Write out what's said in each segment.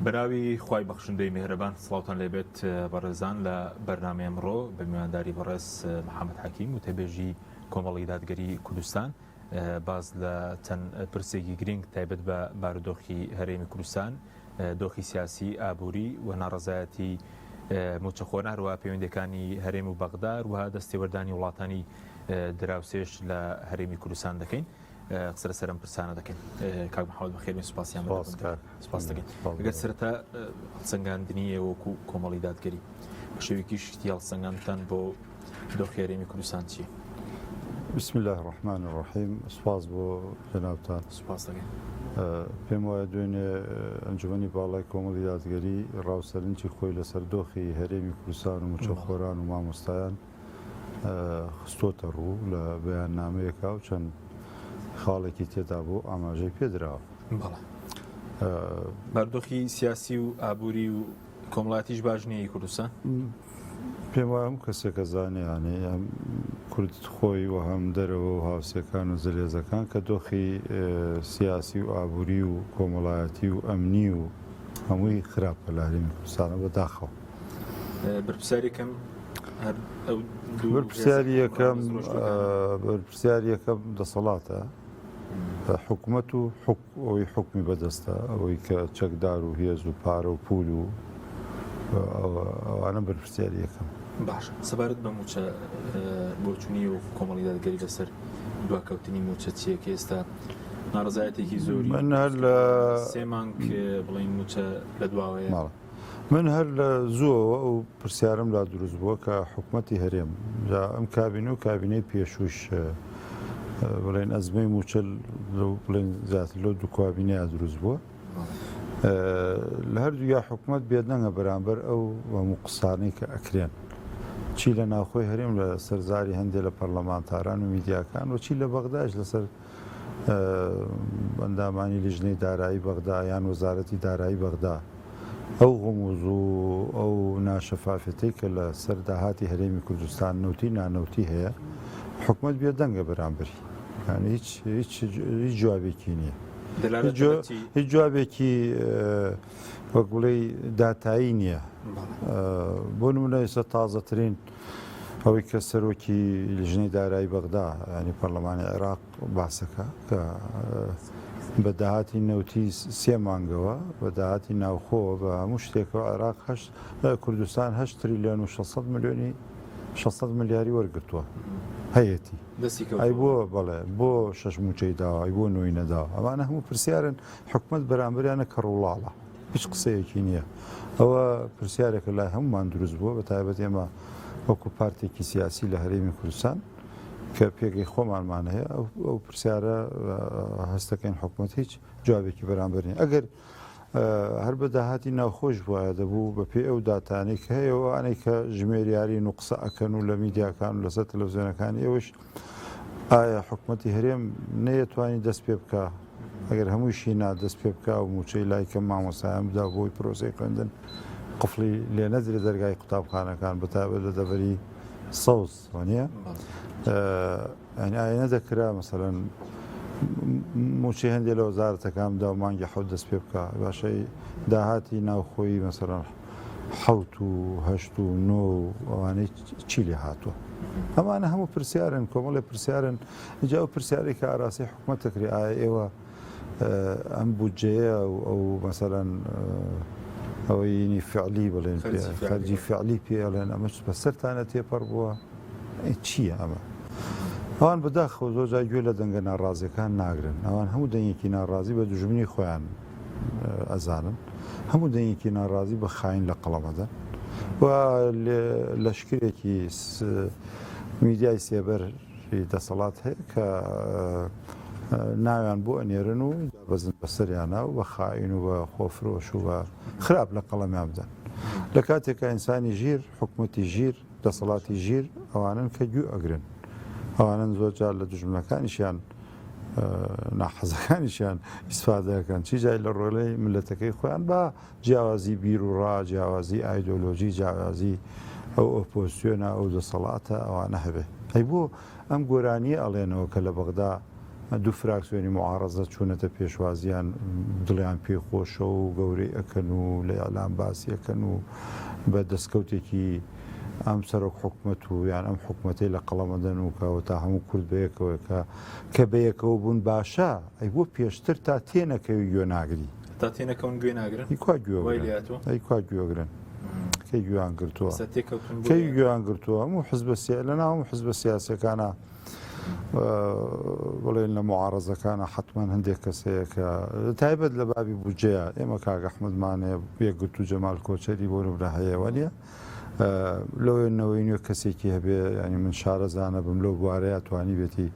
بەناوی خوای بەخشندەی میهرەبان سڵاوتان لێبێت بەڕێزان لە بەرنامەی ئەمڕۆ بە میوانداری بەڕێز محەممەد حەکیم و تێبێژی کۆمەڵی دادگەری کوردستان باز لە چەند پرسێکی گرنگ تایبەت بە بارودۆخی هەرێمی کوردستان، دۆخی سیاسی، ئابووری و ناڕەزایەتی موچەخۆران هەروە پەیوەندەکانی هەرێم و بەغدا وها دەستێوەردانی وڵاتانی دراوسێش لە هەرێمی کوردستان دەکەین. قسە سەرم پرسانە دەکەین. کاک محەممەد بەخێر سوپاسیان سپاس دەکەین. ئەگەر سەرەتا هەڵسەنگاندنی وەکو کۆمەڵی دادگەری بە شێوەیەکی شتی هەڵسەنگاندتان بۆ دۆخی هەرێمی کوردستان چییە؟ بسم الله الرحمن الرحیم. سپاس بۆ جەنابتان. سپاس دەکەین. پێم وایە دوێنێ ئەنجومەنی باڵای کۆمەڵی دادگەری ڕاوسەرنجی خۆی لەسەر دۆخی هەرێمی کوردستان و موچەخۆران و مامۆستایان خستۆتە ڕوو لە بەیاننامەیەکا و چەند خاڵێکی تێدا بۆ ئاماژەی پێدراوە. بارودۆخی سیاسی و ئابووری و کۆمەڵایەتیش باش نییە کوردستان؟ پێم وایە هەم کەسێکە زانیانێ ئەم کورد خۆی و هەم دەرەوە و هاوسەکان و زلێزەکان کە دۆخی سیاسی و ئابووری و کۆمەڵایەتی و ئەمنی و هەمووی خراپە لە هەرێمی کوردستانە بەداخەوە. بەرپرسیاری یەکەم دەسەڵاتە حکوومەت و ئەوەی حکمی بەدەستە، ئەوەی کە چەکدار و هێز و پارە و پول و ئەوانە بەرپرسیاری یەکەم. باش سەبارەت بە موچە بۆچوونی و کۆمەڵی دادگەری لەسەر دواکەوتنی موچە چیە کە ئێستا ناڕەزایەتێکی زۆری من هەر لە 3 مانگ بڵین موچە لە دواوەیە من هەر لە زووەوە و پرسیارم لا دروست بووە کە حکوومەتی هەرێم ئەم کابینە و کابینەی پێشوش بڵێن ئەزمەی موچە بڵێن زیاتر لەو دوو کابینەیە دروست بووە لە هەردوو یا حکوومەت بێدنەنگە بەرامبەر ئەو هەموو قسانەی کە ئەکرێن چی لە ناوخۆی هەرێم لە سەرزاری هەندێک لە پەرلەمانتاران و میدیاکان و چی لە بەغداش لەسەر ئەندامانی لیژنەی دارایی بەغدا یان وەزارەتی دارایی بەغدا ئەو غموز و ئەو ناشەفافەتەی کە لە سەر داهاتی هەرێمی کوردستان نەوتی نانەوتی هەیە حکوومەت بێدەنگە بەرامبەری، هیچ جوابێکی نییە، هیچ جوابێکی وەک بڵێ داتایی نییە. بۆ نمونە ئێستا تازەترین ئەوەی کە سەرۆکی لیژنەی دارایی بەغدا ینی پەرلەمانی عێراق باسەکە کە بە داهاتی نەوتی 3 مانگەوە بە داهاتی ناوخۆوە بە هەموو شتێکەوە عێراق کوردستان 8 تریلیۆن و 600 ملیاری وەرگرتووە هەیەتی ئەی بۆ بەڵێ بۆ 6 موچەی داوە ئەی بۆ 9 نەداوە. ئەوانە هەموو پرسیارن حکوومەت بەرامبەریانە کە ڕووڵاڵە هیچ قسەیەکی نییە. ئەوە پرسیارێکە لای هەمومان دروست بووە بە تایبەت ئێمە وەکو پارتێکی سیاسی لە هەرێمی کوردستان کە پێگەی خۆمانمان هەیە ئەو پرسیارە هەستەکەین حکوومەت هیچ جوابێکی بەرامبەر نیە. ئەگەر هەر بە داهاتی ناوخۆش وایە دەبوو بە پێ ئەو داتانەی کە هەیە ئەوانەی کە ژمێریاری و قسە ئەکەن و لە میدیاکان و لەسەر تەلەڤیزیۆنەکانی ئێوەش ئایا حکوومەتی هەرێم نەیەتوانی دەست پێ بکە ئەگەر هەموویشی دەست پێ بکە و موچەی لایکە مامۆسایان بدا بۆی پرۆسەی خوێندن قفڵی لێ نەدرێت دەرگای قوتابخانەکان بەتابەت لە دەڤەری سەوز وانە ئایا نەدەکرا مەسەڵەن موچەی هەندێک لە وەزارەتەکاندا و مانگی حەوت دەست پێ بکە باشەی داهاتی ناوخۆی مەسەڵەن 7 و 8 و 9 و ئەوانەی چی لێ هاتووە. ئەمانە هەموو پرسیارن کۆمەڵێ پرسیارن اینجا ئەو پرسیارێک کە ئاراسی حکوومەت دەکرێت ئایا ئێوە ئەم بودجەیە و ئەو مەسەڵەن ئەوەی فعلی بڵێن خەرجی فعلی پێڵێن ئەمە بە سەرتانە تێپەڕ بووە چییە ئەمە؟ ئەوان بەداخەوە زۆر جای گوێ لە دەنگە ناڕازیەکان ناگرن، ئەوان هەموو دەنگێکی ناڕازی بە دوژمنی خۆیان ئەزانن، هەموو دەنگێکی ناڕازی بە خاین لە قەڵەمەدەن و لەشکرێکی میدیای سێبەری دەسەڵات هەیە کە ناویان بۆ ئەنێرن و بەزن بەسەریانە و بە خاین و بە خۆفرۆش و بە خراپ لە قەڵەمیان بدەن. لە کاتێکە ئینسانی ژیر حکوومەتی ژیر دەسەڵاتی ژیر ئەوانن کە گوێ ئەگرن، ئەوانن زۆر جار لە دوژمنەکانیشیان ناحەزەکانیشیان ئیسفادەکەن چی جای لە ڕۆلەی ملەتەکەی خۆیان بە جیاوازی بیر و ڕا جیاوازی ئایدۆلۆژی جیاوازی ئەو ئۆپۆزیسیۆنە ئەو دەسەڵاتە ئەوانە هەبێ. ئەی بۆ ئەم گۆرانیە ئەڵێنەوە کە لە بەغدا دوو فراکسیۆنی معارەزە چوونەتە پێشوازیان دڵیان پێخۆشە و گەورەی ئەکەن و لە ئەعلام باسی ئەکەن و بە دەستکەوتێکی ئەم سەرۆک حکومەت و یان ئەم حکوومەتەی لە قەڵەمەدەن و کەەوە تا هەموو کورد بەیەکەوەکە کە بەیەکەوە بوون باشە ئەی بۆ پێشتر تا تێنەکەوی گوێ ناگری تا تێنەکەون گوێ ناگرن ئەیکوا گوێگرن کەی گویان گرتووە کەی گویان گرتووە هەموو حزب لە ناو حزب سیاسەکانە بڵێن لە معارەزەکانە حتمما هەندێک کەسەیەکە تایبەت لە بابی بودجەیە ئێمە کاک ئەحمەدمانێ یەکگرت و جەمال کۆچەری بۆ نمرە هەیەوە نیە لەوێنەوەی نوێ کەسێکی هەبێ ینی من شارەزانە بم لەو بوارەیە توانی بێتی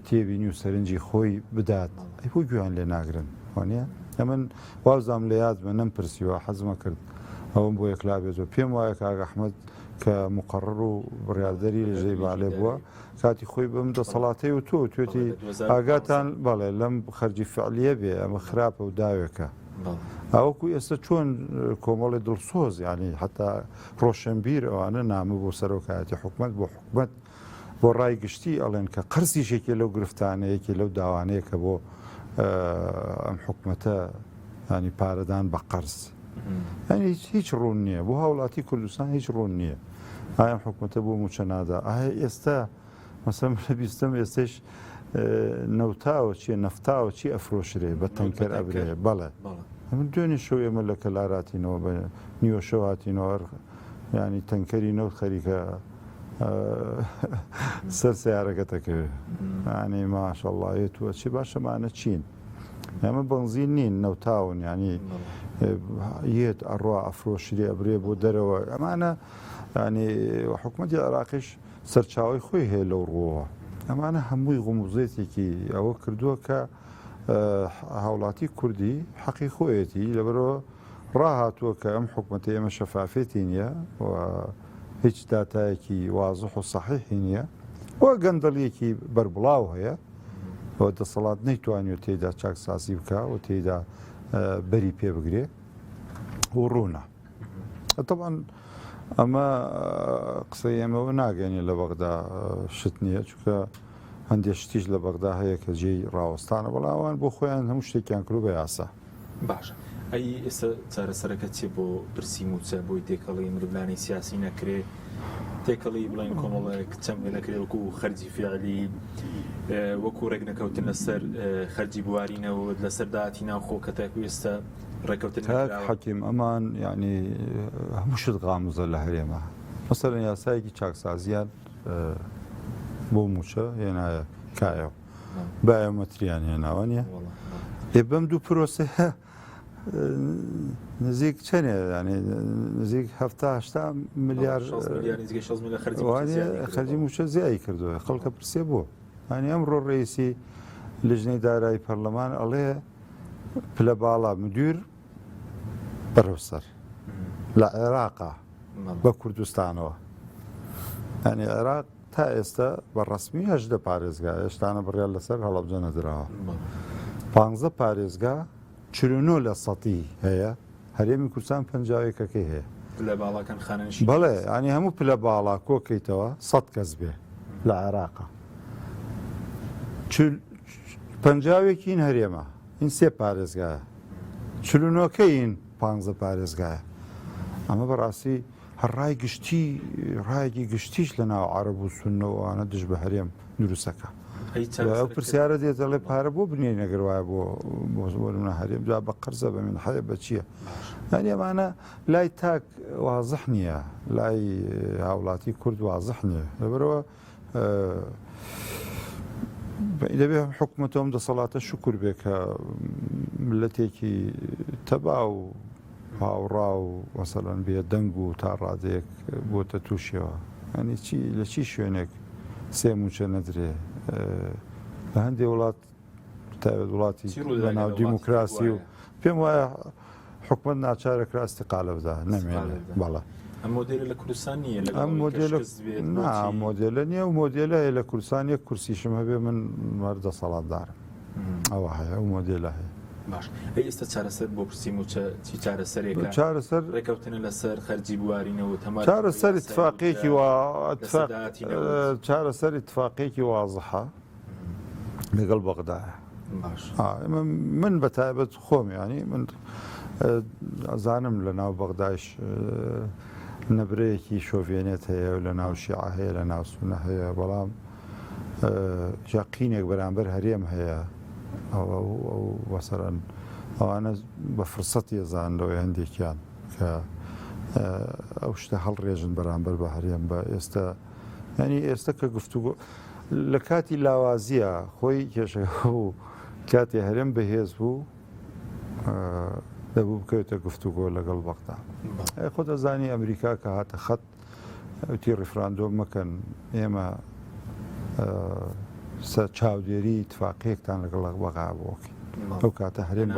تێبینی و سەرنجی خۆی بدات ئەی بۆ گویان لێ ناگرن وانە ئەمن وازام لە یاد بە نەمپرسیوە حەزمە کرد ئەوم بۆ یەکلا بێتەوە پێم وایە کاک ئەحمەد کە مقڕڕ و بڕاردەری لە ژێی بالێ بووە کاتی خۆی بم دەسەڵاتی و تۆ توێتی ئاگاتان بەڵێ لەم خەرجی فعلیە بێ ئەمە خراپە و داوێکە ئەوەکو ئێستا چۆن کۆمەڵی دڵسۆز ینی حتا ڕۆشنبیر ئەوانە نامە بۆ سەرۆکایەتی حکومت بۆ حکومت بۆ ڕای گشتی ئەڵێن کە قرسیشێکی لەو گرفتانەیەکی لەو داوانەیە کە بۆ ئەم حکومەتە ینی پارەدان بە قەرز ینی هیچ ڕوون نییە بۆ هاوڵاتی کوردستان هیچ ڕوون نییە ئایم حکومەتە بۆ موچە نادا ئێستا مەسەم لە بیستم ئێستش نەوتاوە چیە نەفتاوە چی ئەفرۆشرێ بە تەنکەر ئەبرێ بەڵێ من دوێنێ شەو ئێمە لە کەلاراتینەوە بە نیوە شەواتینەوە ینی تەنکەری نەوت خەریکە سەر سیارەکەتەکەوێ ینی ماشەڵڵایەتوە چی باشەمانە چین ئەمە بەنزین نین نەوتاون ینی یەت ئەڕوا ئەفرۆشری ئەبرێ بۆ دەرەوە ئەمانە ینی حکوومەتی عێراقیش سەرچاوی خۆی هەیە لەو ڕۆوە ئەمانە هەمووی غوموزێتێکی ئەوە کردووە کە هاوڵاتی کوردی حەقی خۆیەتی لەبەرەوە ڕاهاتووە کە ئەم حکوومەتی ئێمە شەفافێتی نییە و هیچ داتایەکی وازح و سەحیحی نییە وە گەندەڵیەکی بەربڵاو هەیە بۆ دەسەڵات نەیتوانێت تێدا چاکسازی بکە و تێدا بەری پێ بگرێ و ڕوونە طبعاً ئەمە قسەی ئێمەوە ناگەێنێ لە بەغدا شت نییە چونکە هەندێک شتیش لە بەغدا هەیە کە جێی ڕاوەستانە بەڵاوان بۆ خۆیان هەموو شتێکیان کرد بە یاسا باشە ئەی ئێستا چارەسەرەکە چێ بۆ برسی موچە بۆی تێکەڵی مردلانی سیاسی نەکرێ تێکەڵی بڵین کۆمەڵێک چەند نەکرێ وەکو خەرجی فیعلی وەکو ڕێک نەکەوتن لەسەر خەرجی بوارینەوە لەسەر داهاتی ناوخۆ کە تاکو ئێستا ڕێکەوتن حەکیم ئەمان ینی هەموو شت غامزە لە هەرێمە مەسەرەن یاسایەکی چاکسازیان بۆ موچە هێنایە کایەوە بایۆمەتریان هێناوە نیە بەم دوو پرۆسە نزیک چەنێ ینی نزیک 7 ملیار خەرجی موچە زیایی کردووە خەڵکە پرسێ بوو ینی ئەمڕۆ ڕێیسی لژنەی دارایی پەرلەمان ئەڵێ پلە باڵا مدیر بەرەوسەر لە عێراقا بە کوردستانەوە ینی عێراق تا ئێستا بە ڕسمی 8 پارێزگا هێشتانە بڕیان لەسەر هەڵەبجە نەدراوە 15 پارێزگا 49 لە سەتی هەیە هەرێمی کوردستان 50ەکەی هەیە بەڵێ ئەنی هەموو پلە باڵا کۆکەیتەوە 100 کەس بێ لە عێراقا 50ین هەرێمە این 3 پارێزگایە 49کەین 15 پارێزگایە ئەمە بەڕاستی هەرڕای گشتی ڕایەکی گشتیش لە ناو عەرەب و سوننەوەوانە دژ بە هەرێم دروستەکە ئەو پرسیارە دێتەڵێ پارە بۆ بنێ نەگەر وایە بۆ هەرێم جا بە قەرزە بە من حەیە بە چییە یانی ئەمانە لای تاک وازح نییە لای هاوڵاتی کورد وازح نییە لەبەرەوە دەبێ حکوومەتەوەم دەسەڵاتە شکر بێ کە ملەتێکی تەبا و هاوڕا و وەسەلەن بێ دەنگ و تا ڕادەیەک بۆتە تووشەوە ئەنی لە چی شوێنێک سێ موچە نەدرێ لە هەندێک وڵات تایبەت وڵاتی بەناو دیموکراسی و پێم وایە حکومت ناچارە کرا ئیستیقالە بدا نەمێنێ بەڵێ ئەم مۆدێلە لە کوردستان نییە ئەم مۆدێلە نییە و مۆدێلە هەیە لە کوردستان یەک کورسیشم هەبێ من وەردە سەڵاتدارم ئەوە هەیە ئەو مۆدێلە هەیە باش ئێستا چارەسەر بۆ پرسی موچە چی چارەسەرێکە چارەسەر ڕێکەوتنە لەسەر خەرجی بوارینەوە تەماشا چارەسەر اتفاقێکی چارەسەر اتفاقێکی وازحە لەگەڵ بەغدایە. باش من بەتایبەت خۆم ینی من ئەزانم لە ناو بەغدایش نەبرەیەکی شۆڤێنێت هەیە و لە ناو شیعە هەیە لە ناو سونە هەیە بەڵام یاقینێک بەرامبەر هەرێم هەیە ئەو وەسەرەن ئەوانە بە فرسەتی ێزانەوەی هەندێکیان کە ئەو شتە هەڵڕێژن بەرامبەر بە هەرێم بە ئێستا ینی ئێستا کە گفتوگۆ لە کاتی لاوازیە خۆی کێشەکە و کاتی هەرێم بەهێز بوو دەبوو بکەوێتە گفتوگۆ لەگەڵ بەغدا. خۆ دەزانی ئەمریکا کە هاتە خەت ئەوتی ڕیفراندۆم مەکەن ئێمە چاودێری اتفاقیەکتان لەگەڵ بەغا بۆکەین. ئەو کاتە هەرێم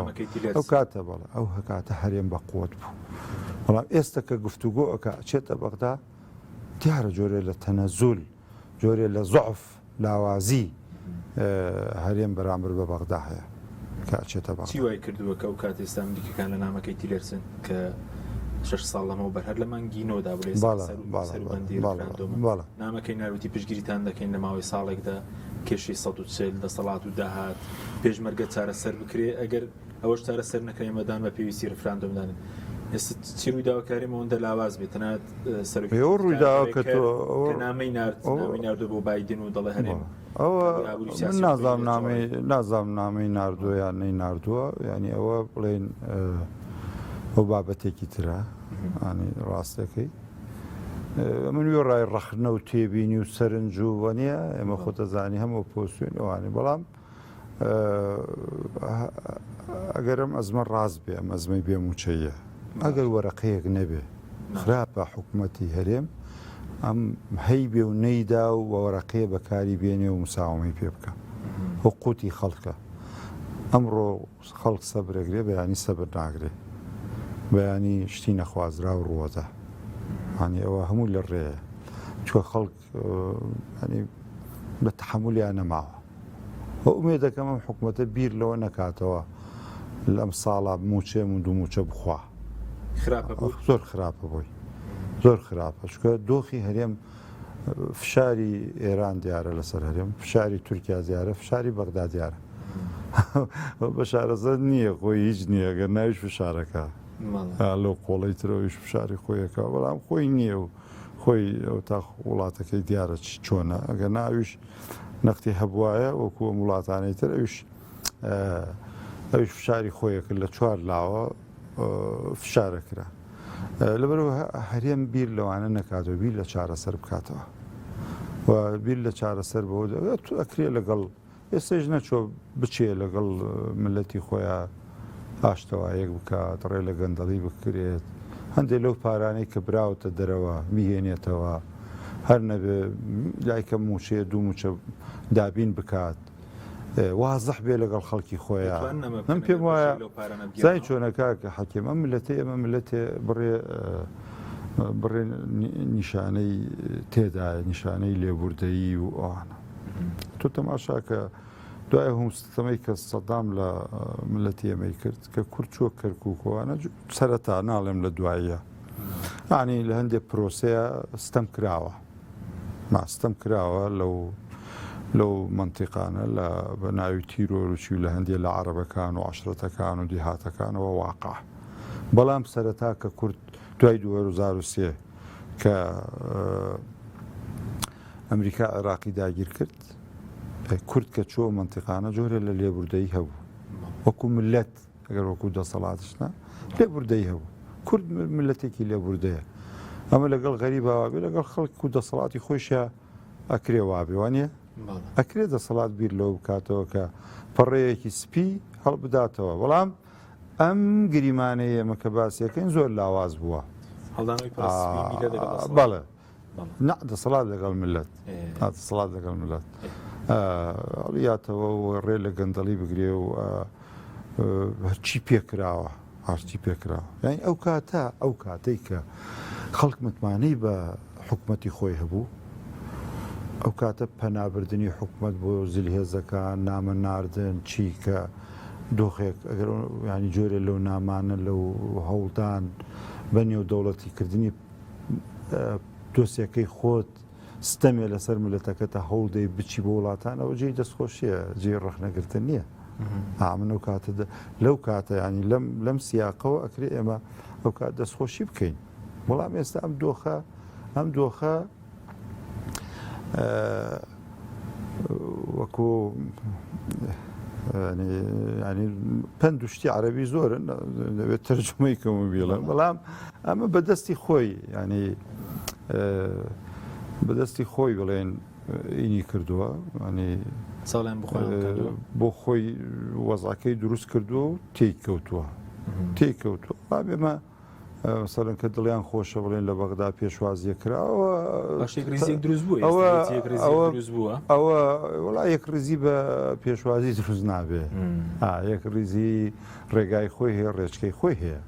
ئەو کاتە بەڵێ ئەو هەکاتە هەرێم بە قوت بوو. بەڵام ئێستا کە گفتوگۆ ئەکە ئەچێتە بەغدا دیارە جۆرێ لە تەنەزول جۆرێ لە زۆعف لاوازی هەرێم بەرامبەر بە بەغدا هەیە کە ئەچێتە بەغدا. چی وای کردووە کە ئەو کات ئێستا ئەمریکەکان لە نامەکەی تیلەرسن کە 6 ساڵ لەمەوە بەرهەر لە مانگی نۆدا بڵێ سەروبەندی نامەکەی ناوتی پشگیریتان دەکەین لە ماوەی ساڵێکدا کێشی 140 دەسەڵات و داهات پێشمەرگە چارەسەر بکرێ ئەگەر ئەوەش چارەسەر نەکەی مەدان بە پێویستی ڕفراندۆمدانن. ئێستا چی ڕوویداوەکاریمەوەندە لاواز بێت تەنانەت ڕوویداوە کە تۆ نامەی ناردووە بۆ بایدن و دەڵێ هەرێم من نازام نامەی ناردووە یان نەی ناردووە ینی ئەوە بڵێن ئەو بابەتێکی ترە ئانی ڕاستەکەی من وێ ڕای ڕەخنە و تێبینی و سەرنج و وەنیە ئێمە خۆ دەزانی هەموو پۆستوین ئەوانی بەڵام ئەگەرم ئەزمە ڕاست بێ ئەم ئەزمەی بێموچەیە ئەگەر وەرەقەیەک نەبێ خراپە حکوومەتی هەرێم ئەم هەی بێ و نەیدا و وەرەقەیە بەکاری بێنێ و مساومەی پێ بکە حقوقی خەڵکە ئەمڕۆ خەڵک سەبرەگرێ بەیانی سەبر ناگرێ بەیانی شتی نەخوازرا و ڕووەدە هەنی ئەوە هەموو لە ڕێە چوە خەڵک بە تەحمولیان نەماوە ئومێ دەکەم ئەم حکوومەتە بیر لەوە نەکاتەوە لەم ساڵا موچێم و دوو موچە بخوا زۆر خراپە بووی زۆر خراپە چکە دۆخی هەرێم فشاری ئێران دیارە لەسەر هەرێم فشاری تورکیا دیارە فشاری بەغدا دیارە بە شارەزە نییە خۆی هیچ نییە گەر ناویش فشارەکە لەو قۆڵی ترەوەیش فشاری خۆیەکە بەڵام خۆی نییە و خۆی ئەو تا وڵاتەکەی دیارە چۆنە ئەگەر ناویش نەختی هەبوایە وەکو وڵاتانەی تر ئەوش فشاری خۆیەکرد لە چوار لاوە فشارەکرا لەبەرەوە هەرێم بیر لەوانە نەکاتەوە بیر لە چارەسەر بکاتەوە و بیر لە چارەسەر بەوە ئەکرێ لەگەڵ ئێستاش نەچۆ بچێ لەگەڵ ملەتی خۆیان ئاشتەوایەک بکات ڕێ لە گەندەڵی بکرێت هەندێک لەو پارانەی کە براوتە دەرەوە میهێنێتەوە هەر نەبێ لایکە موچێ دوو موچە دابین بکات وازەح بێ لەگەڵ خەڵکی خۆیان من پێم وایە زای چۆنەکە کە حەکیم ئەم ملەتێ ئەمە ملەتێ بڕێ نیشانەی تێدایە نیشانەی لێبوردەیی و ئەوانە تۆ تەماشاکە دوای هەمستەمەی کە سەدام لە ملەتی ئەمەی کرد کە کورد چوە کەرکووکەوانە سەرەتا ناڵێم لە دواییە ینی لە هەندێک پرۆسەیە ستەم کراوە ستەم کراوە لەو منتیقانە لە بە ناوی تیرۆروچی و لە هەندێک لە عەرەبەکان و عەشرەتەکان و دیهاتەکانەوە واقع بەڵام سەرەتا کە کورد دوای 2003 کە ئەمریکا عێراقی داگیر کرد کورد کە چۆ منتیقانە جۆرە لە لێبوردەیی هەبوو وەکو ملەت ئەگەر وەکو دەسەڵاتشنا لێبوردەیی هەبوو کورد ملەتێکی لێبوردەیە ئەمە لەگەڵ غەریباوا بێ لەگەڵ خەڵک و دەسەڵاتی خۆشیە ئەکرێ وابێ وانە ئەکرێت دەسەڵات بیر لەوە بکاتەوە کە پەڕەیەکی سپی هەڵبداتەوە بەڵام ئەم گریمانەیە ئێمە کە باسیەکەین زۆر لاواز بووە بەڵێ دەسەڵات لەگەڵ ملت دەسەڵات لەگەڵ ملت هەڵیاتەوە ڕێ لە گەندەڵی بگرێ و هەرچی پێکراوە هەرچی پێکراوە یعنی ئەو کاتەی کە خەڵک متمانەی بە حکوومەتی خۆی هەبوو ئەو کاتە پەنابردنی حکوومەت بۆ زلهێزەکان نامە ناردن چی کە دۆخێک ئەگەر ینی جۆرە لەو نامانە لەو هەوڵدان بەنێو دەوڵەتیکردنی دۆسیەکەی خۆت ستەمێ لەسەر ملەتەکەتە هەوڵدەی بچی بۆ وڵاتان ئەوە جێی دەستخۆشیە جێ ڕەخنەگرتن نییە. من ئەو کاتە لەو کاتە ینی لەم سیاقەوە ئەکرێ ئێمە ئەو کات دەستخۆشی بکەین. بەڵام ئێستا ئەم دۆخە وەکو ینی پند و شتی عەرەبی زۆرن دەبێت تەرجمەی کەمە بیڵێن بەڵام ئەمە بەدەستی خۆی ینی بەدەستی خۆی بڵێن ئینی کردووە ینی ساڵیان بۆ خۆی وەزعەکەی دروست کردووە و تێککەوتووە بێمە سەرن کە دڵیان خۆشە بڵێن لە بەغدا پێشوازیە کراوە ئەوە وڵا یەک ڕزی بە پێشوازی دروست نابێ یەک ڕیزی ڕێگای خۆی هەیە ڕێچکەی خۆی هەیە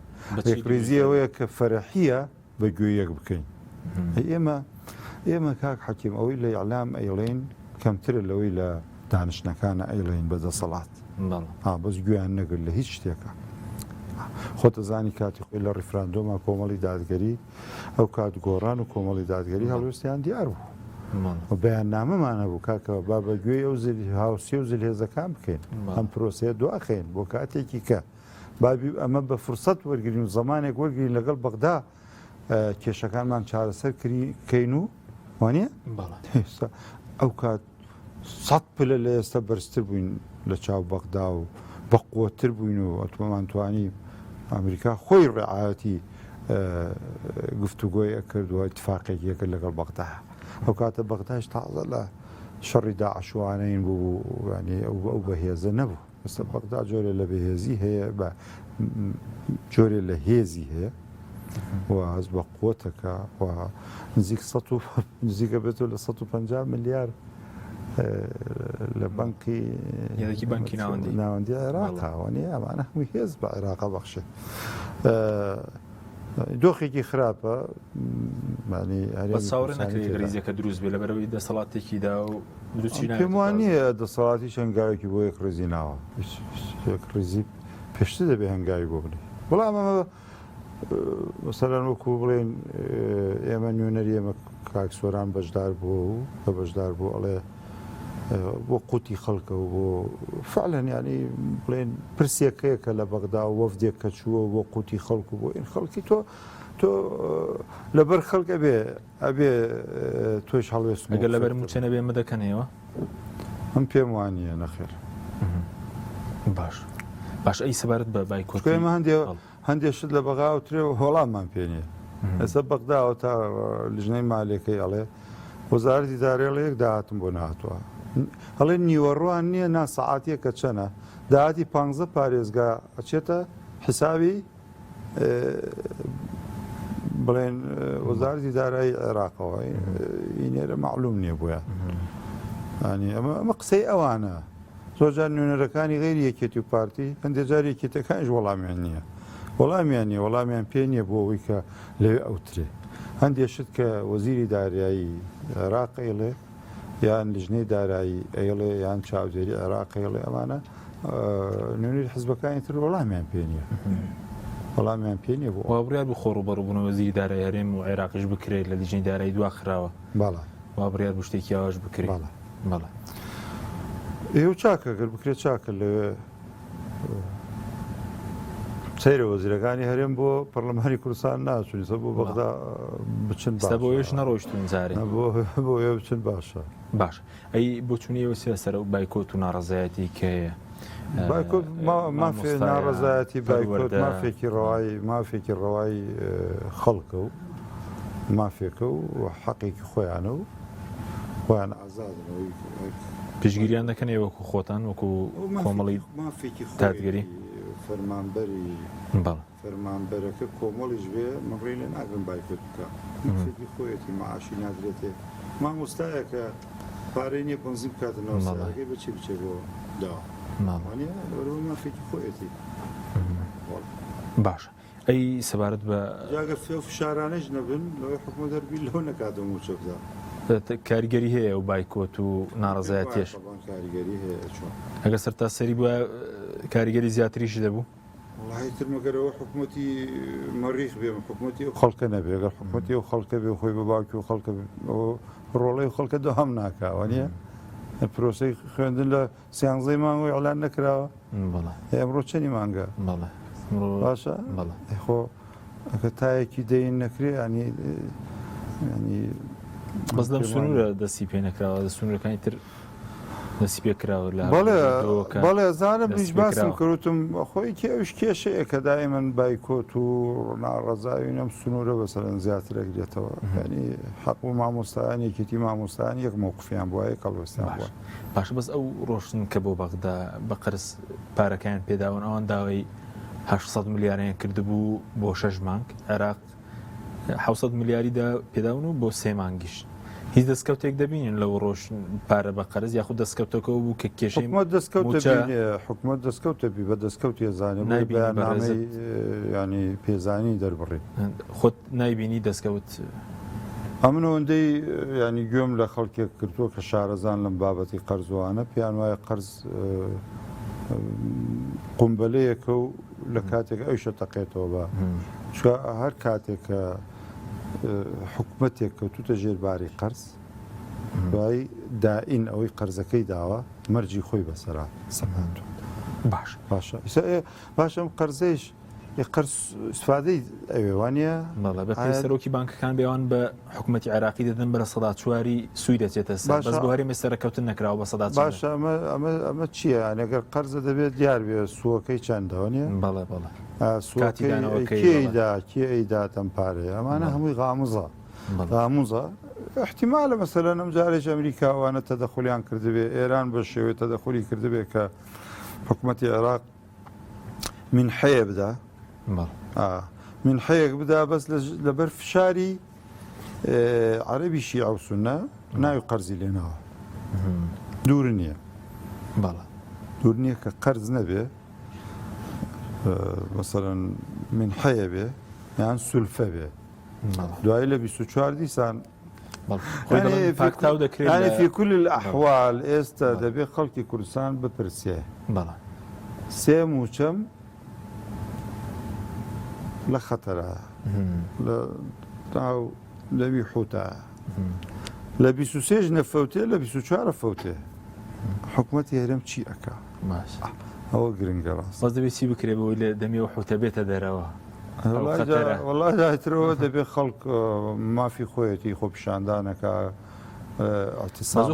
یەک ڕیزی ئەوەیە کە فەرەحیە بە گوێ یەک بکەین ئێمە کاک حەکیم ئەوەی لە ئیعلام ئەیڵێن کەمترە لەوەی لە دانیشتەکانە ئەیڵێن بەدەسەڵات بەس گویان نەگرت لە هیچ شتێکە خۆتە زانی کاتی خۆی لە ڕیفراندۆمە کۆمەڵی دادگەری ئەو کات گۆڕان و کۆمەڵی دادگەری هەڵوێستیان دیار بوو بەیان نامەمانە بوو کاکەوە با بەگوێ ئەو هاوسی و زلهێزەکان بکەین ئەم پرۆسەیە دواخێن بۆ کاتێکی کە بابی ئەمە بە فرسەت وەرگین و زمانێک وەرگین لەگەڵ بەغدا کێشەکانمان چارەسەر کەین و وانە ئەو کات 100 پلە لە ئێستا بەرزتر بووین لە چاو بەغدا و بەقوتر بووین و ئەتومەمان توانی ئەمریکا خۆی ڕێعاەتی گفتوگۆی کردووە اتفاقێک یەکرد لەگەڵ بەغدا ئەو کاتە بەغداش تازە لە شەڕی داعشوانەین بوو ینی ئەو بەهێزە نەبوو ئێستا بەغدا جۆرە لە بەهێزی هەیە بە جۆرێ لە هێزی هەیە و هەز بە قوتەکە و نزیکە بێتەوە لە 150 ملیار لە بانکی ناوەندی عێراقاوەنی ئەمانە هەمووی هێز بە عێراقا بەخشێ دۆخێکی خراپە ساورە نەکرێت ڕیزەکە دروست بێ لەبەرەوەی دەسەڵاتێکیدا و پێم وانە دەسەڵاتی هەنگاوێکی بۆ یەک ڕێزی ناوە ڕێزی پێشتر دەبێ هەنگاوی بۆ بڵێ بەڵام ئەمە مەسەلەن وەکو بڵێن ئێمە نوێنەری ئێمە کاکسۆران بەشدار بووە و کە بەشدار بوو ئەڵێ بۆ قوتی خەڵکە و بۆ فعلەن ینی بڵێن پرسێکەیەکە لە بەغدا و وەفدێک کە چووە بۆ قوتی خەڵکو بۆ این خەڵکی تۆ لەبەر خەڵک ئەبێ تۆش هەڵوێست ئەگەر لەبەر موچەنە بێ مەدەکەنەوە ئەم پێم وانە نەخێر باش ئەی سەبارەت بە بایکۆت هەندێشت لە بەغاوترێ و هۆڵامان پێنیە ئێستا بەغداوە تا لیژنەی مالێکەی ئەڵێ وەزارەتی دارێڵەیەک داهاتم بۆ نهاتووە هەڵێ نیوەڕوان نییە ناسەعاتیە کە چەنە داهاتی 15 پارێزگا ئەچێتە حسابی بڵێن وەزارەتی دارایی عێراقەوە ئینێرە معلوم نییە بووە ئەمە قسەی ئەوانە زۆرجار نوێنەرەکانی غێری یەکێتی و پارتی هەندێک جار یەکێتەکانیش وەڵامیان نییە وەڵامیان پێ نییە بۆ ئەوەی کە لەوێ ئەوترێ هەندێشت کە وەزیری دارایی عێراق ئەیڵێ یان لیژنەی دارایی ئەیڵێ یان چاودێری عێراق ئەیڵێ ئەمانە نوێنەری حزبەکانی تر وەڵامیان پێ نییە بۆ وابڕیار بوو خۆڕوبەڕووبوون وەزیری دارایی هەرێم و عێراقیش بکرێت لە لیژنەی دارایی دواخراوە وابڕیار بوو شتێکی ئاواش بکرێت بەڵێ ئێوە چاکەگەر بکرێت چاکە لەوێ سەیرە وەزیرەکانی هەرێم بۆ پەرلەمانی کوردستان ناچوونی سە بۆ بەغدا بچن بۆیش نەڕۆیشتون زارێ بۆ ئێوە بچن باشە باش ئەی بۆ چوونیەوە سەرە و بایکۆت و ناڕەزایەتی کەیە بایکۆت مافێ ناڕەزایەتی بایکۆت مافێکی ڕەوای خەڵکە و مافێکە و حەقێکی خۆیانە و خۆیان ئازادنەوەی پێشگیریان دەکەن وەکو خۆتان وەکو کۆمەڵی دادگەری فەرمانبەرەکە کۆمەڵیش بێ مەڕێ لێ ناگرم بایکۆت بکە مافێکی خۆیەتی معاشی نادرێتێ مامۆستایە کە پارەی نییە پەنزیم بکاتەوە ساڵەکەی بچی بچێ بۆ داوە لەوەرەوە مافێکی خۆیەتی باش ئەی سەبارەت بە جاگە فێ فشارانەش نەبن لەوەی حکومە دەربی لەو نەکاتەوە موچەکدا کاریگەری هەیە و بایکۆت و ناڕەزایەتیش کاریگەری هەیە چۆن ئەگە سەرتا سەری بووە کاریگەری زیاتریش دەبوو وڵای ترمەگەرەوە حکوومەتی مەریخ بێ حکوومەتی و خەڵکە نەبێ ئەگەر حکوومەتی و خەڵکە بێ خۆی بە باوکی و خەڵکە ڕۆڵەی خەڵکە دو هەم ناکاوە نیە پرۆسی خوێندن لە سیانزەی مانگۆی ئەڵان نەکراوە ئەمڕۆ چەندی مانگە باشە خۆ ئەکە تایەکی دەین نەکرێ ینی بەس لەم سنوورە دەستی پێ نەکراوە لە سنوورەکانی تر دەستی پێکراوە لە بەڵێ زانە بریش باسم کەوتم خۆی ئەوش کێشەیە کە دای من بایکۆت و ناڕەزاوی نەم سنوورە بەسەرەن زیاتر ئەگرێتەوە ینی حەق و مامۆستایانێکیتی مامۆستان یەک مووقفیان بووە کەڵوەستیان بووە باشە بەس ئەو ڕۆشتن کە بۆ بەغدا بە قرس پارەکان پێداون ئەوان داوای 800 ملیاریان کردبوو بۆ 6 مانگ عێراق 600 ملیاریدا پێداون و بۆ 3 مانگیش هیچ دەستکەوتێک دەبینن لەو ڕۆژ پارە بە قەرز یاخود دەستکەوتەکەەوە بوو کە کێشەی حکومت دەستکەوتە بی بە دەستکەوتی زانێ بەیاننامەی ینی پێزانی دەربڕی خۆت نایبینی دەستکەوت ئەمنەوەندەی ینی گوێم لە خەڵکێک کردووە کە شارەزان لەم بابەتی قەرزوانە پێیان وایە قەرز قومبەلەیەکە و لە کاتێک ئەوشە تەقێتەوە بە هەر کاتێک کە حکومەتێک کەوتوتە ژێرباری قەرز دوای دائین ئەوەی قەرزەکەی داوە مەرجی خۆی بەسەرا سەپاندوە باشە باشەم قەرزەیش قەرز سوادەی ئەوێوانە بە سەرۆکی بانکەکان بێوان بە حکوومەتی عێراقی دەدەن بەرە سەدا چواری سووی دەچێتە سەر بەس بۆ هەرێمە سەرکەوتن نەکراوە بە سەدا باشە ئەمە چییە ئەگەر قەرزە دەبێت دیار بێ سووەکەی چەندەوە نیە بەڵێ بەڵێ کێیدا کێ ئەیداتەم پارەیە ئەمانە هەمووی غاموزە احتیمالە مەسەلە نەمجارێک ئەمریکاوانە تەدەخولیان کردبێ ئێران بە شێوێ تەدەخولی کردبێ کە حکوومەتی عێراق من حەیە بدا من حەیەک بدا بەس لەبەر فشاری عەرەبی شیعە و سونە ناوی قەرزی لێناوە دوور نییە دوور نییە کە قەرز نەبێ مەسەرەن من حەیە بێ یان سولفە بێ دوای لە 24 دیسان في كل الأحوال ئێستا دەبێت خەڵکی کوردستان بپرسێ سێ موچەم لە خەتەرە لەوی حوتە لە 23 نەفەوتێ لە 24 فەوتێ حکوومەتی هەرێم چی ئەکا ئەوە گرنگە ڕاست بەس دەبێت چی بکرێ بۆی لە دەمی و حوتە بێتە دەرەوە وەڵای داهاترەوە دەبێت خەڵک مافی خۆیەتی خۆپیشاندانەکە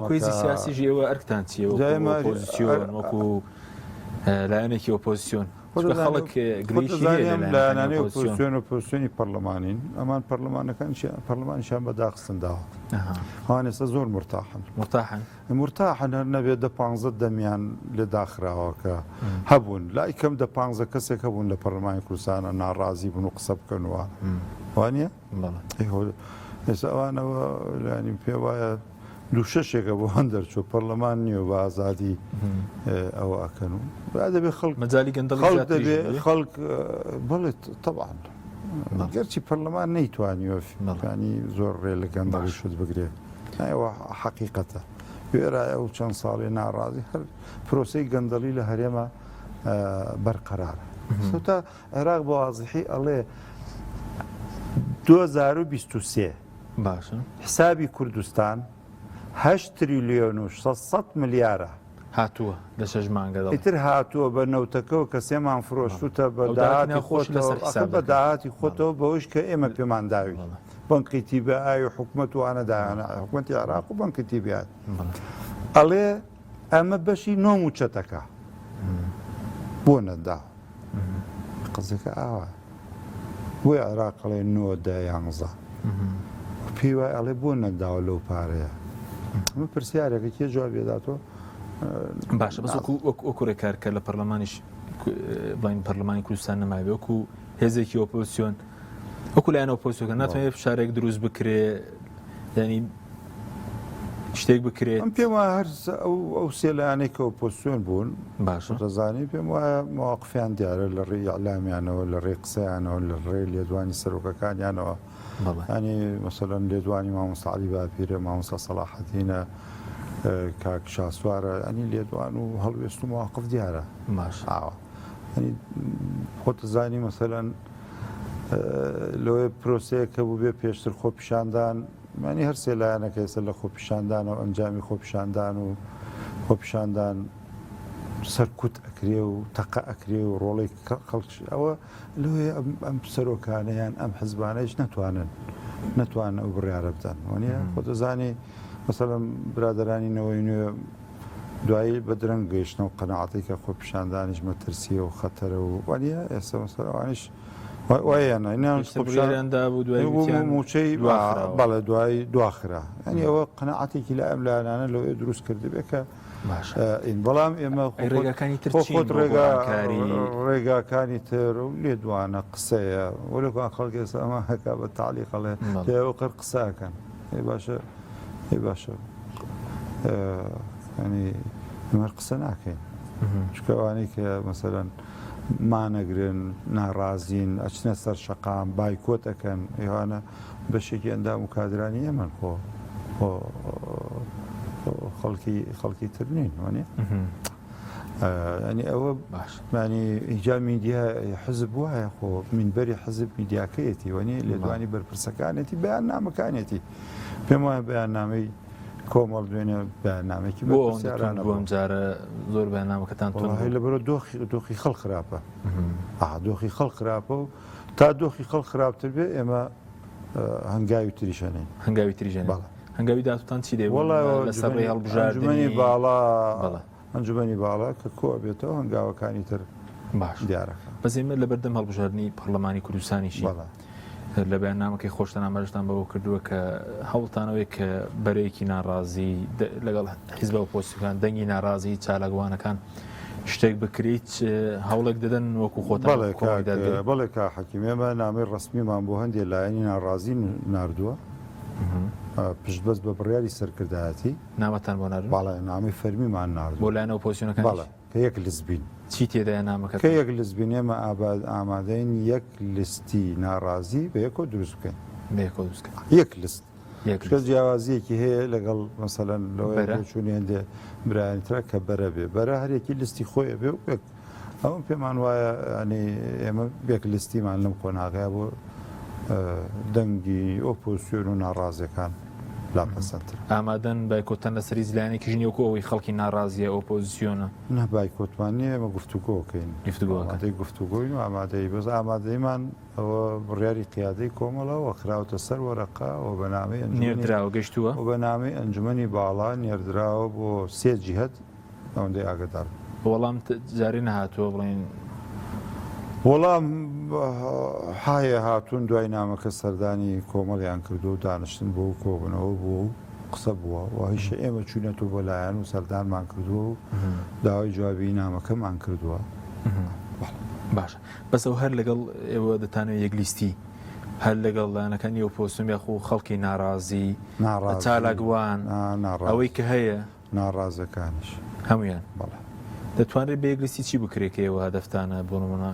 کۆیزی سیاسیژی ئێوە ئەرکتان چیە ئۆپۆزیسیۆن وەکو لایەنێکی ئۆپۆزیسیۆن خەڵک لایەنانەی ئۆپۆزیسیۆن و ئۆپۆزیسیۆنی پەرلەمانین ئەمان پەرلەمانیشان بەداخستنداوە هەوان ئێستا زۆر مرتاحن هەر نەبێت 15 دەمیان لێ داخراوە کە هەبوون لای کەم 15 کەسێک هەبوون لە پەرلەمانی کوردستانە ناڕازی بوون و قسە بکەنەوە وانە ئێستا ئەوانەوە لانی پێ وایە دوو شەشێکە بۆ هەن دەرچۆ پەرلەمان نییە بە ئازادی ئەوە ئەکەن و دەبێت خەڵک مەجای گەندەڵی خەڵک بڵێت طبعاً گەرچی پەرلەمان نەیتوانیوەانی زۆر ڕێ لە گەندەڵی شت بگرێت ئەوە حەقیقەتە وێرای ئەو چەند ساڵی ناڕازی هەر پرۆسەی گەندەڵی لە هەرێمە بەرقەرارە تا عێراق بۆ وازحی ئەڵێ 2023 باشە حسابی کوردستان 8 تریلیۆن و 600 ملیارە هاتووە لە 6 مانگەدا ئیتر هاتووە بە نەوتەکەەوە کە سێمان فرۆشتوتە بە داهاتی خۆتەوە بەوەش کە ئێمە پێمان داوی بنکی تیبعی و حکومت وانەدایانە حکومەتی عێراق و بنکی تیبعات ئەڵێ ئەمە بەشی نۆ موچەتەکە بۆ نەدا قزەکە ئاوە بۆی عێراق ئەڵێ 9 پێی وای ئەڵێ بۆ نەداوە لەو پارەیە ئەمە پرسیارێکە کێ جواب بێداتەوە باشە بەس وەکوڕێ کارکە لە پەرلەمانیش بڵین پەرلەمانی کوردستان نەماوێ وەکو هێزێکی ئۆپۆزیسیۆن وەکو لایەن ئۆپۆزیسیۆنەکە ناتوانێت فشارێک دروست بکرێ ینی شتێک بکرێت ئەم پێم وایە هەر ئەو سێ لایەنەی کە ئۆپۆزیسیۆن بوون باشە ڕزانی پێم وایە مواقفیان دیارە لە ڕێی ئەعلامیانەوە لە ڕێی قسەیانەوە لە ڕێی لێدوانی سەرۆکەکانیانەوە ینی مەسەلەن لێدوانی مامۆستا عەلی باپیرە مامۆستا سەلاحەدینە کاک شاسوارە ئەنی لێدوان و هەڵوێست و مواقف دیارە ئاوە خۆت زانی مەسەلەن لەوەی پرۆسەیە کە بوو بێ پێشتر خۆپیشاندان معنی هەر سێلایەنەکە ئێستا لە خۆپیشاندان و ئەنجامی خۆپیشاندان و خۆپیشاندان سەرکوت ئەکرێ و تەقە ئەکرێ و ڕۆڵی خەڵکی ئەوە لەوێ ئەم سەرۆکانەیان ئەم حزبانەیش نەتوانن ئەو بڕیارە بدەن وانە خۆ دەزانی مەسەڵەن برادرانینەوەی نوێ دوایی بە درەنگ گەیشتنەوە قەنەعەتی کە خۆپیشاندانیش مەترسیە و خەتەرە و وانە ئێستا مەسەڵەوانیش موچەی بەڵێ دوای دواخرا ئەنی ئەوە قەنەعەتێکی لە ئەم لایەنانە لەوێ دروست کردی بێ کە بەڵام ئێمە ڕێگاکانی تر و لێدوانە قسەیە وەلەکان خەڵک ئێستا ئەمە هەکا بە تاعلیقەڵێ ئەوە قەر قساکەن باشە ینی ئەمە قسە ناکەین چکەوانی کە مەسەلەن مانەگرن ناڕازین ئەچنە سەر شەقام بایکۆت ئەەکەن ئێوانە بەشێکی ئەندام و کادرانی ئێمە خەڵکی تر نین وانێ ینی ئەوە باشمانی هیجا میدیا حزب وایە خۆ منبەری حزب میدیاکەیەتی وانێ لێدوانی بەرپرسەکانێتی بەیان نامەکانێتی پێم وایە بەیان نامەی کۆمەڵ دوێنێ بەیاننامێکی بۆم جارە زۆر بەیاننامەکەتان لە بەرە دۆخی خەڵ خراپە دۆخی خەڵ خراپە و تا دۆخی خەڵ خراپتر بێ ئێمە هەنگاوی تریشەنین هەنگاوی تریژێن هەنگاوی داتوتان چی دێ لەسەر هەڵبژاردننی باڵا ئەنجومەنی باڵا کە کۆ بێتەوە هەنگاوەکانی تر باش دیارەکە بەزێمە لە بەردەم هەڵبژاردننی پەرلەمانی کوردستانیشی لە بەیاننامەکەی خۆشتان ئاماژتان بەوە کردووە کە هەوڵتانەوەی کە بەرەیەکی ناڕازی لەگەڵ حیزب و پۆستەکان دەنگی ناڕازی چالاکوانەکان شتێک بکریت هەوڵێک دەدەن وەکو خۆتان بەڵێ کا حەکیمێمە نامەی ڕسمیمان بۆ هەندێک لایەنی ناڕازی ناردووە پشت بەس بە بڕیاری سەرکردایەتی نامەتان بۆ ناردووە باڵێ نامی فەرمیمان ناردووە بۆ لایەنە ئۆپۆزیسیۆنەکان کە یەک لزبین چی تێدایە نامەکە کە یەک لزبین ئێمە ئامادەین یەک لستی ناڕازی بە یەکۆ دروست بکەین یەک لست جیاوازیەکی هەیە لەگەڵ مەسەلەن لەوەی چوونی هەندێ برایانترە کە بەرە بێ بەرە هەرێکی لستی خۆیە بێ و ئەوم پێمان وایە ئەنی ئێمە بێک لستیمان لەم قۆناغەیە بۆ دەنگی ئۆپۆزیسیۆن و ناڕازیەکان لاپەسەندتر ئامادەن بایکۆتەن لەسەری زلایەنێکی ژنیوەکو ئەوەی خەڵکی ناڕازیە ئۆپۆزیسیۆنە نە بایکۆتمان نیە ئێمە گفتوگۆکەین ئامادەی گفتوگۆین و ئامادەی بەس ئامادەیمان ئەوە بڕیاری قیادەی کۆمەڵەوە خراوتە سەر وەرەقا و بەنامەی نێردراوە گەشتووە و بەنامەی ئەنجومەنی باڵا نێردراوە بۆ 3 جیهەت ئەوەندەی ئاگدار وەڵام جارێ نەهاتووە بڵێن وەڵام هایە هاتوون دوای نامەکە سەردانی کۆمەڵیان کردو و دانیشتن بۆ و کۆبنەوە بووە و قسە بووە و هیچ ئێمە چوونەتەوە بۆ لایەن و سەردانمان کردووە و داوای جوابی نامەکەمان کردووە باشە بەسەوە هەر لەگەڵ ئێوە دەتانەوە یەکلیستی هەر لەگەڵ لایەنەکانی ئۆپۆزیسیۆن یاخۆ خەڵکی ناڕازی چالاکوان ئەوەی کە هەیە ناڕازەکانش هەمویان دەتوانێت بە یەکلیستی چی بکرێکەوە هەدەفتانە بۆ نمونە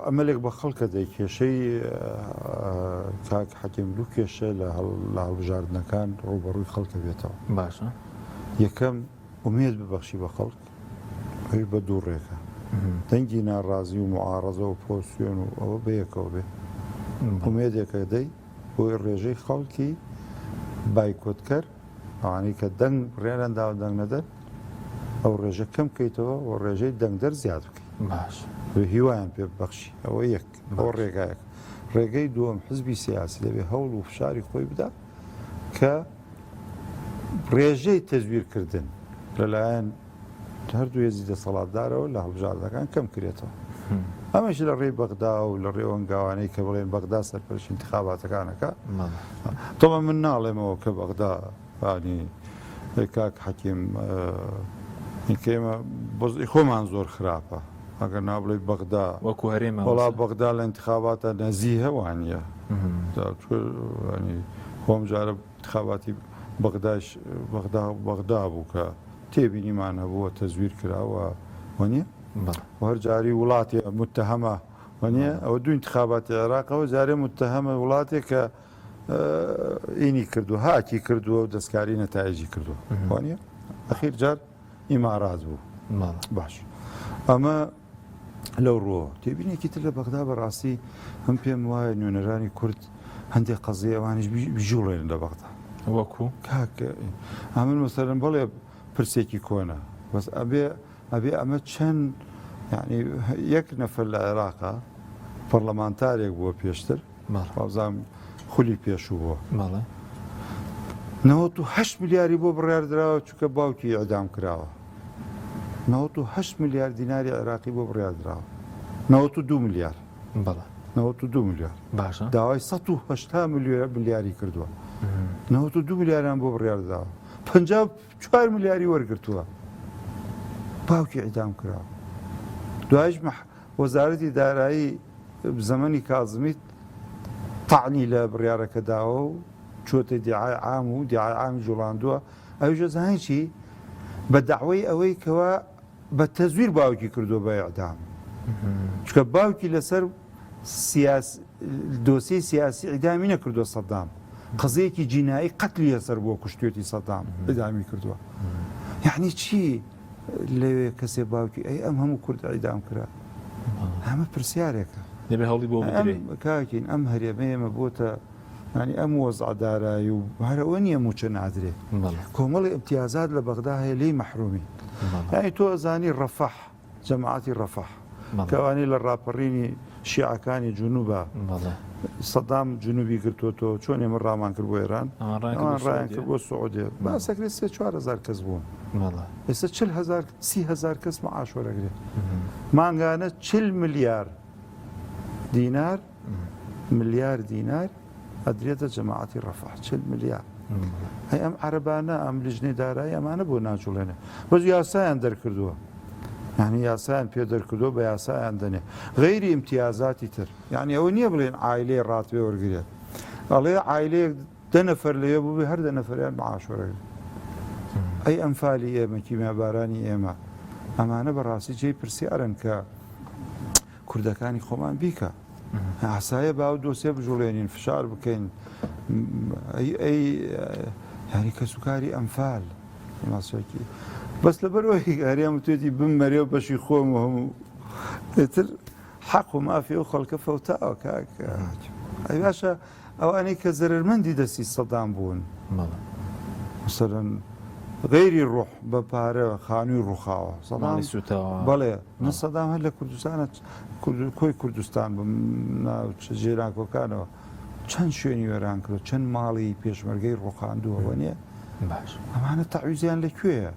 ئەمەلێک بە خەڵکە دەی کێشەی کاک حەکیم دوو کێشە لە هەڵبژاردنەکان ڕوبەڕووی خەڵکە بێتەوە باشە یەکەم ئومێد ببەخشی بە خەڵک هەوی بە دوو ڕێکە دەنگی ناڕازی و معارەزە و پۆسیۆن و ئەوە بەیەکەوە بێ ئومێدێکە دەی بۆی ڕێژەی خەڵکی بایکۆتکەر ئەوانەی کە دەنگ ڕێنەندا و دەنگ نەدەن ئەو ڕێژە کەم بکەیتەوە و ڕێژەی دەنگدەر زیاد بکەیت باش هیوایان پێ بەخشی ئەوە یەک ئەو ڕێگایەک ڕێگەی دووەم حزبی سیاسی دەبێت هەوڵ و فشاری خۆی بدا کە ڕێژەی تەزویرکردن لەلایەن هەردوو ێزی دەسەڵاتدارەوە لە هەڵبژاردنەکان کەم کرێتەوە ئەمەش لە ڕێی بەغدا و لە ڕێ ئەنگاوانەی کە بڵێن بەغدا سەرپەرشی انتخاباتەکانەکە تۆمە من ناڵێمەوە کە بەغدا ینی کاک حەکیم ئێمە خۆمان زۆر خراپە ئەگەر نابڵێ بەغدا وەکو هەرێمە وڵا بەغدا لە انتخاباتە نەزی هەوانە خۆم جارە انتخاباتی بەغدا بوو کە تێبینیمان هەبووە تەزویر کراوە وەنیە هەر جاری وڵاتی متتەهەمە وەنیە ئەوە دوو انتخاباتی عێراقەوە جارێ متتەهەمە وڵاتێک کە ئینی کردو هاکی کردووە و دەستکاری نەتایجی کردووە وانە ئەخیر جار ئیمارات بوو باش ئەمە لەو ڕۆ تێبینێکی تر لە بەغدا بەڕاستی هەم پێم وایە نوێنەرانی کورد هەندێک قەزیەوانیش بژوڵێن لە بەغدا وەکو کاکە ئەمن مەسەرەن بڵێ پرسێکی کۆنا بەس ئەبێ ئەمە چەند یعنی یەک نەفەر لە عێراقا پەرلەمانتارێک بووە پێشتر بازام خولی پێشوو بووە 98 میلیاری بۆ بڕاردراوە چونکە باوکی ئەدام کراوە 98 میلیارد دیناری عێراقی بۆ بڕاردراوە 92 میلیارد 92 میلیارد باشە داوای 180 میلیاری کردووە 92 میلیاریان بۆ بڕاردراوە 54 میلیاری وەرگرتووە باوکی ئەدام کراوە دوایش وەزارەتی دارایی زەمەنی کازمیت تاعنی لە بڕیارەکە داوە و چۆتە دیعای عام و دیعای عامی جوڵاندووە ئەوژە زانای چی بە داوای ئەوەی کەوا بە تەزویر باوکی کردو بە ئەعدام چکە باوکی لەسەر دۆسی سیاسی ئیدامی نەکردووە سەدام قزەیەکی جینایی قەتلی هەسەر بۆ کوشتێتی سەدام ئیدامی کردووە یعنی چی لەوێ کەسێ باوکی ئەی ئەم هەموو کورد ئیدام کرا ئەمە پرسیارێکە دەبێ هەوڵی بۆ بکرێ کاکین ئەم هەرێمەیەمە بۆتە ینی ئەم وەزعدارایی و هەرەوە نییە موچە نادرێت کۆمەڵی ئەمتیازات لە بەغدا هەیە لی مەحرومی یعنی تۆ ئەزانی ڕەفەح جەماعەتی ڕەفەح کەوانی لە ڕاپەڕینی شیعەکانی جنوبە سەدام جنوبی کردوەوە چۆن ئێمە ڕامان کرد بۆ ئێران ڕایان کرد بۆ سعودێ باسەکرێت 4,000 کەس بوون ئێستا 30,000 کەس مەعاش وەرەگرێت مانگانە 40 میلیارد دینار ئەدرێتە جەماعەتی ڕەفەح 40 میلیارد هەی ئەم عەرەبانە ئەم لیژنەی دارایی ئەمانە بۆ ناجوڵێنێ بەس یاسایان دەرکردووە یعنی یاسایان پێ دەرکردووە بە یاسایان دەنێ غەیری ئیمتیازاتی تر یعنی ئەوە نییە بڵێن عایلەیە ڕاتوێ وەرگێت ئەڵێ عایلەیەک 10 نەفەر لەوێ بووبێ هەر 10 نەفەریان مەعاش وەرەگرێت ئەی ئەمفالی ئێمە کیمیابارانی ئێمە ئەمانە بەڕاستی جێی پرسیارن کە کوردەکانی خۆمان بیکە ئاسایە باو دۆسێ بژوڵێنین فشار بکەین ئەی یاری کەسوکاری ئەمفال ماسوێکی بەس لەبەرەوەی هەرێم توێتی بمەرێ و بەشی خۆم و هەموو تر حەق و مافی و خەڵکە فەوتاوە کاکە ئەی باشە ئەوانەی کە زەرمەندی دەستی سەدام بوون مثلەن غەیری ڕوح بە پارە خانووی ڕووخاوە بەڵێ نە سەدام هەر لە کوردستانە کۆی کوردستان ژێرانکۆکانەوە چەند شوێنی وێران کرد چەند ماڵی پێشمەرگەی ڕووخاندووەوە نییە ئەمانە تەعویزیان لەکوێیە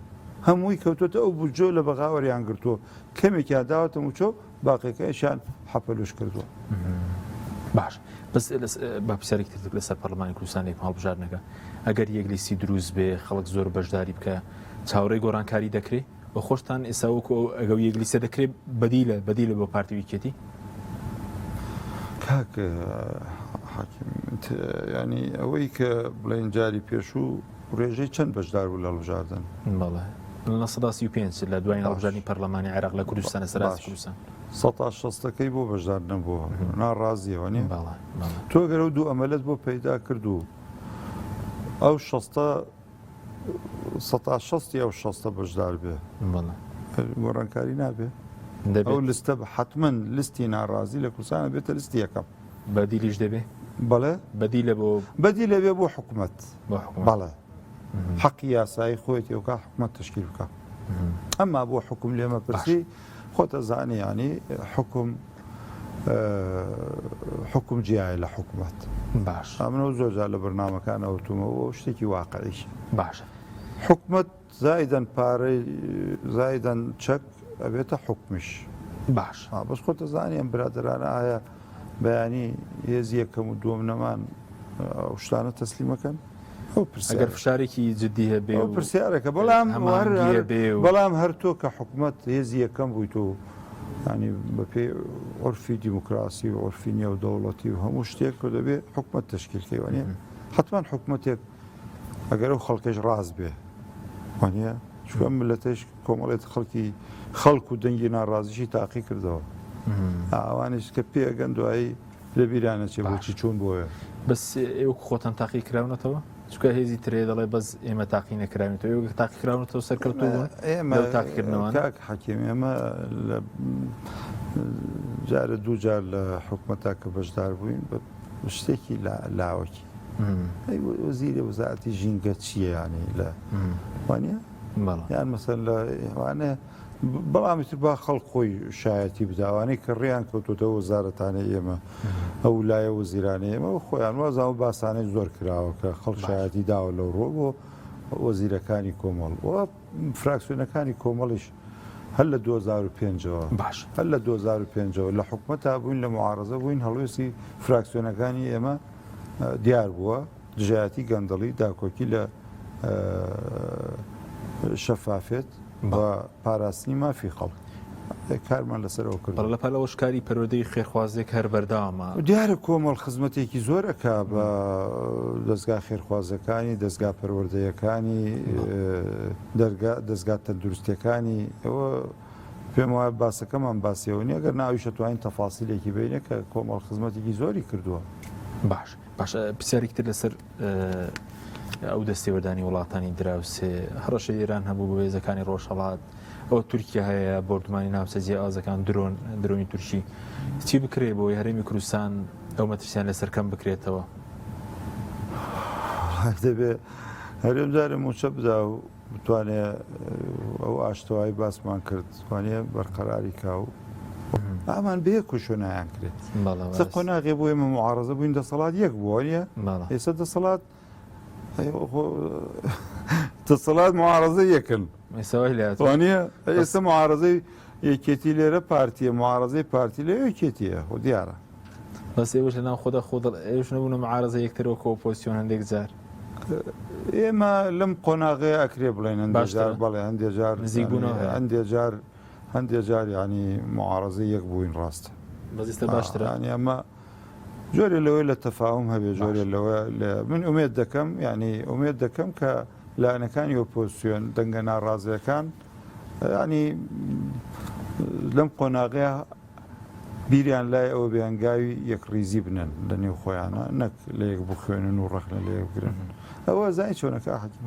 هەمووی کەوتۆتە ئەو بجۆ لە بەغاوەریان گرتووە کەمێکیان داوەتە موچۆ باقیەکەیشان حەپەلوش کردووە باش بەس با پرسیارێک تر لەسەر پەرلەمانی کوردستانی هەڵبژارنەکە ئەگەر یەکلیسی دروست بێ خەڵک زۆر بەشداری بکە چاوەڕێی گۆڕانکاری دەکرێت بە خۆشتان ئێستا وەکو ئەگەر یەکلیسە دەکرێت بەدیلە بۆ پارتی ویکێتی کاک ینی ئەوەی کە بڵێن جاری پێشوو ڕێژەی چەند بەشدار بوو لە هەڵبژاردن بەڵێ لە 1935 لە دوای هەڵبژاردنی پەرلەمانی عێراق لە کوردستانە سەرنجی کوردستان 160ەکەی بۆ بەشدار نەبووە ناڕازیەوە نیە تۆ گەرە و دوو ئەمەلت بۆ پەیدا کردو ئەو 160 ئەو 60 بەشدار بێ گۆڕانکاری نابێ ئەو لستە حتمما لیستی ناڕازی لە کوردستانە بێتە لیستی یەکەم بەدیلیش دەبێ بەڵێ بەدی لەبێ بۆ حکوومەت بەڵێ حەقی یاسایی خۆیەتی وکە حکوومەت تشکیل بکە ئەمما بۆ حکوم لێمە پرسی خۆتە زانی ینی حکوم جیایە لە حکوومەت باش ئەمنەوە زۆرجار لە بەرنامەکانەوە تومەوە شتێکی واقعیش باشە حکوومەت زایدەن پارەی زایدەن چەک ئەبێتە حکمیش باش بەس خۆتە زانی ئەم برادرانە ئایا بەیانی هێزی یەکەم و دووەم نەمان ئەو شتانە تەسلیمەکەن ئەگەر فشارێکی جددی هەبێ ئەو پرسیارەکە بەڵام هەر تۆ کە حکوومەت هێزی یەکەم بوویت و ینی بەپێ عرفی دیموکراسی و عرفی نێو دەوڵەتی و هەموو شتێک کە دەبێت حکوومەت تشکیلکەیوانە حتمما حکوومەتێک ئەگەر ئەو خەڵکەش ڕاست بێ وانە چکە ملەتەش کۆمەڵێت خەڵک و دەنگی ناڕازیشی تاقی کردەوە ئەوانش کە پێگەن دوایی لە بیرانە چێ بۆچی چۆن بۆیە بەس ئێوە خۆتان تاقی کراونەتەوە چکە هێزی ترێ دەڵێ بەس ئێمە تاقی نەکراونێتەوە ئێوە تاقی کراونەتەوە سەرکەوتووە ئێمە تاقیکردنەوە حەکیم ئێمە جارە دوو جار لە حکوومەتا کە بەشدار بووین شتێکی لاوەکی وەزیری وەزارەتی ژینگە چییە ینی لە وانە یان مەسەن لە وانە بەڵامی تر با خەڵک خۆی شایەتی بداوانەی کە ڕێیان کەوتوتەوە وەزارەتانەی ئێمە ئەو لایە وەزیرانەی ئێمە خۆیان وازاوە باسانەی زۆر کراوە کە خەڵک شایەتی داوە لەو ڕۆ بۆ وەزیرەکانی کۆمەڵ وە فراکسیۆنەکانی کۆمەڵیش هەر لە 2005ەوە باش هەر لە 2005ەوە لە حکومەتا بووین لە معارەزە بووین هەڵوێستی فراکسیۆنەکانی ئێمە دیار بووە دژایەتی گەندەڵی داکۆکی لە شەفافێت بە پاراستنی مافی خەڵک کارمان لەسەرەوە کرد لە پەلەوە شکاری پەروەردەی خێرخوازێک هەر بەردەوامە دیارە کۆمەڵ خزمەتێکی زۆرەکە بە دەستگا خێرخوازەکانی دەستگا پەروەردەیەکانی دەستگا تەندروستیەکانی ئەوە پێم وایە باسەکەمان باسیەوە نیە گەر ناویشە توانین تەفاسیلێکی بینە کە کۆمەڵ خزمەتێکی زۆری کردووە باش پرسیارێکتر لەسەر ئەو دەستێوەردانی وڵاتانی دراوسێ هەڕەشە ئێران هەبوو بە وێزەکانی ڕۆژهەڵات ئەو تورکیا هەیە بردومانی ناوسەجێ ئازەکان درۆنی تورکی چی بکرێ بۆی هەرێمی کوردستان ئەو مەترسیان لەسەر کەم بکرێتەوە دەبێ هەرێمدارە موچە بدا و بتوانێت ئەو ئاشتەوایی باسمان کرد توانێ بەرقەراری کاو ئامان بێ کوشۆنایان کرێت قۆناغێ بۆ ئێمە معارەزە بووین دەسەڵات یەک بووە نیە ئێستا دەسەڵات معارەزە یەکن وانە ئێستا معارەزەی یەکێتی لێرە پارتیە معارەزەی پارتی لە یەکێتیە و دیارە بەس ئێوەش لەناو خۆدا ئێوش نەبوونە معارەزە یەکترەوە کە ئۆپۆزیسیۆن هەندێک جار ئێمە لەم قۆناغەیە ئەکرێ بڵێن هەندێک بەڵێ هەندێک جار ینی معارەزەی یەک بووین ڕاستە بەزیستە باشترە ئەمە جۆرە لەوەی لە تەفاهم هەبێ جۆرە لەوە من ئومێد دەکەم ینی ئومێد دەکەم کە لایەنەکانی ئۆپۆزیسیۆن دەنگە ناڕازیەکان ینی لەم قۆناغەیە بیریان لای ئەوە بێنگاوی یەکڕیزی بنن لە نێو خۆیانە نەک لە یەک بخوێنن و ڕەخنە لە یەک بگرن ئەوە زای چۆنەکە حەکیم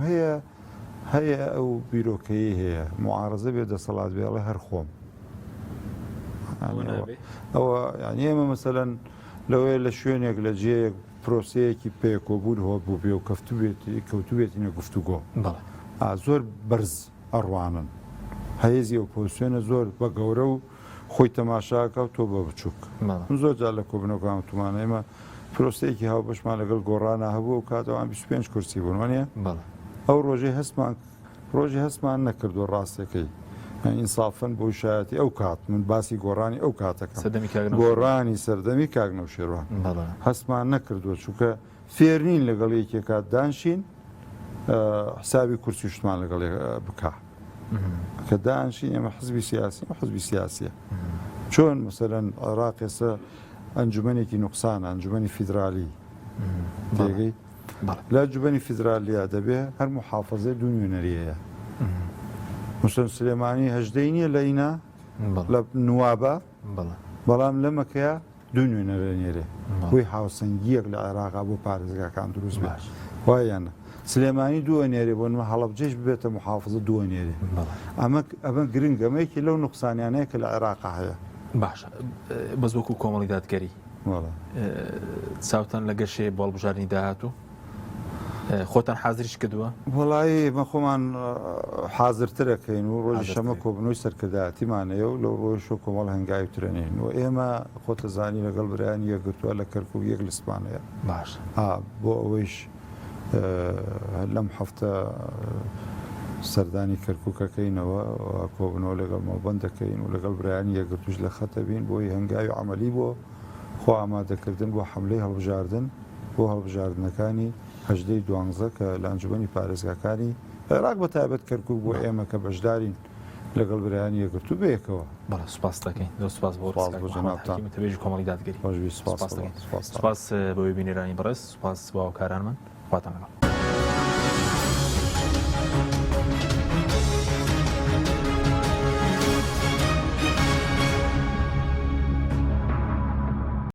هەیە ئەو بیرۆکەیی هەیە معارەزە بێ دەسەڵات بێڵێ هەر خۆم ئەوە یانی ئێمە مەسەلەن لەوەیە لە شوێنێک لە جێیەک پرۆسەیەکی پێکۆبوون هۆ بوو بێ و کەوتوبێتینە گفتوگۆ زۆر بەرز ئەڕوانن هەیەزی ئۆپۆزیسیۆنە زۆر بە گەورە و خۆی تەماشاکە و تۆ بە بچووک زۆر جار لە کۆبنەوەکان تومانە ئێمە پرۆسەیەکی هاوبەشمان لەگەڵ گۆڕانە هەبوو و کاتەوان 25 کورسی بوون وانە ئەو ڕۆژی هەستمان نەکردو ڕاستەکەی ئینسافن بۆ شایەتی ئەو کات من باسی گۆڕانی ئەو کاتەکە گۆڕانی سەردەمی کاگنەو شێڕوان هەستمان نەکردووە چووکە فێرنین لەگەڵ یەکێکات دانشین حسابی کورسی شتمان لەگەڵ بکە کە دانشین ئێمە حزبی سیاسیە چۆن مەسەلەن عێراق ئێستا ئەنجومەنێکی نوقسانە ئەنجومەنی فیدرالی تێگەی لە ئەنجومەنی فیدرالیە دەبێ هەر محافەزەی دوو نوێنەریەیە موسەن سلێمانی هەژدەی نییە لە ئینا لە نوابە بەڵام لەمەکەیە دوو نوێنەرە نێرێ بۆی هاوسەنگیەک لە عێراقا بۆ پارێزگاکان دروست باش وایەنە سلێمانی دووە نێرێ بۆ نمە هەڵەبجێش ببێتە محافظە دووە نێرێ ئەمە گرنگەمەیەکی لەو نوقسانیانەیە کە لە عێراقا هەیە باشە بەس وەکو کۆمەڵی دادگەری چاوتان لە گەشێ بەڵبژارنی داهاتوو خۆتان حازریش کردووە وڵایی مە خۆمان حازرترەکەین و ڕۆژی شەمە کۆبنەوەی سەرکردایەتیمانەیە و لەو ڕۆژ و کۆمەڵ هەنگاوی ترێنین و ئێمە خۆتە زانی لەگەڵ برایانی یەکگرتووە لە کەرکوو یەک لسپانەیە باش بۆ ئەوەیش لەم هەفتە سەردانی کەرکووکەکەینەوە کۆبنەوە لەگەڵ مەڵبەند دەکەین و لەگەڵ برایانی یەکگرتوش لە خەتە بین بۆی هەنگاوی عەمەلی بۆ خۆ ئامادەکردن بۆ حەملەی هەڵبژاردن بۆ هەڵبژاردنەکانی هەژدەی دوانزە کە لە ئەنجومەنی پارێزگاکانی عێراق بە تایبەت کەرکووک بۆ ئێمە کە بەشدارین لەگەڵ برایانی یەکگرتوو بێکەوە بەڵێ سوپاس دەکەین سوپاس بۆ تەبێژی کۆمەڵی دادگەری سوپاس بۆی بینێرانی بەڕێز سوپاس بۆ هاوکارانمان خواتان لەگەڵ